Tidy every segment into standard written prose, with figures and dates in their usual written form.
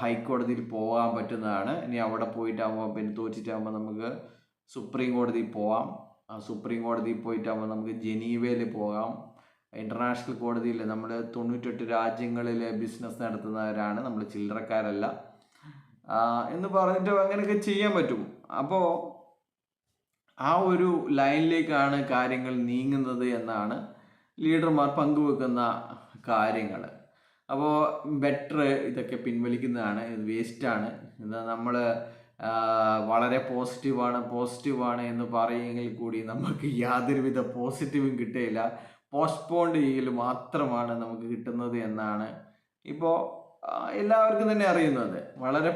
ഹൈക്കോടതിയിൽ പോകാൻ പറ്റുന്നതാണ്. ഇനി അവിടെ പോയിട്ടാകുമ്പോൾ പിന്നെ തോറ്റിട്ടാകുമ്പോൾ നമുക്ക് സുപ്രീം കോടതിയിൽ പോകാം. സുപ്രീം കോടതിയിൽ പോയിട്ടാകുമ്പോൾ നമുക്ക് ജനീവയിൽ പോകാം. ഇൻ്റർനാഷണൽ കോടതിയിൽ നമ്മൾ 98 രാജ്യങ്ങളിൽ ബിസിനസ് നടത്തുന്നവരാണ്, നമ്മൾ ചില്ലറക്കാരല്ല എന്ന് പറഞ്ഞിട്ട് അങ്ങനെയൊക്കെ ചെയ്യാൻ പറ്റും. അപ്പോൾ ആ ഒരു ലൈനിലേക്കാണ് കാര്യങ്ങൾ നീങ്ങുന്നത് എന്നാണ് ലീഡർമാർ പങ്കുവെക്കുന്ന കാര്യങ്ങൾ. അപ്പോൾ ബെറ്റർ ഇതൊക്കെ പിൻവലിക്കുന്നതാണ്, ഇത് വേസ്റ്റാണ്. ഇത് നമ്മൾ വളരെ പോസിറ്റീവാണ് എന്ന് പറയുമെങ്കിൽ കൂടി നമുക്ക് യാതൊരുവിധ പോസിറ്റീവും കിട്ടുകയില്ല. പോസ്റ്റ്പോണ്ട് ചെയ്യൽ മാത്രമാണ് നമുക്ക് കിട്ടുന്നത് എന്നാണ് ഇപ്പോൾ എല്ലാവർക്കും തന്നെ അറിയുന്നത്. വളരെ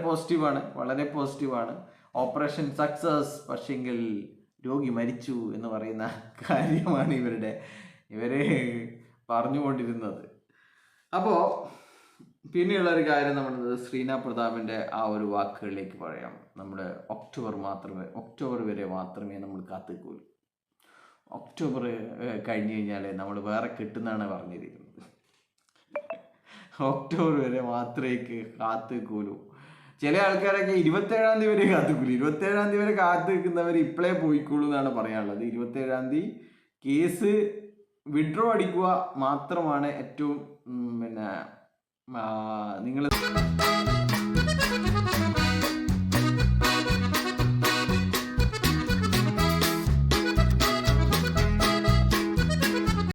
പോസിറ്റീവാണ്. ഓപ്പറേഷൻ സക്സസ്, പക്ഷെങ്കിൽ രോഗി മരിച്ചു എന്ന് പറയുന്ന കാര്യമാണ് ഇവർ പറഞ്ഞുകൊണ്ടിരുന്നത്. അപ്പോൾ പിന്നെയുള്ളൊരു കാര്യം നമ്മുടെ ശ്രീനാഥ് പ്രതാപിൻ്റെ ആ ഒരു വാക്കുകളിലേക്ക് പറയാം. നമ്മുടെ ഒക്ടോബർ വരെ മാത്രമേ നമ്മൾ കാത്തിരിക്കുള്ളൂ. ഒക്ടോബർ കഴിഞ്ഞ് കഴിഞ്ഞാൽ നമ്മൾ വേറെ കിട്ടുന്നതാണ് പറഞ്ഞിരിക്കുന്നത്. ഒക്ടോബർ വരെ മാത്രമേ കാത്തിരിക്കുള്ളൂ. ചില ആൾക്കാരൊക്കെ 27-ാം തീയതി വരെ കാത്തിരിക്കുള്ളൂ. 27-ാം തീയതി വരെ കാത്തിരിക്കുന്നവർ ഇപ്പോഴേ പോയിക്കോളൂ എന്നാണ് പറയാനുള്ളത്. 27-ാം തീയതി കേസ് വിഡ്രോ അടിക്കുക മാത്രമാണ് ഏറ്റവും നിങ്ങൾ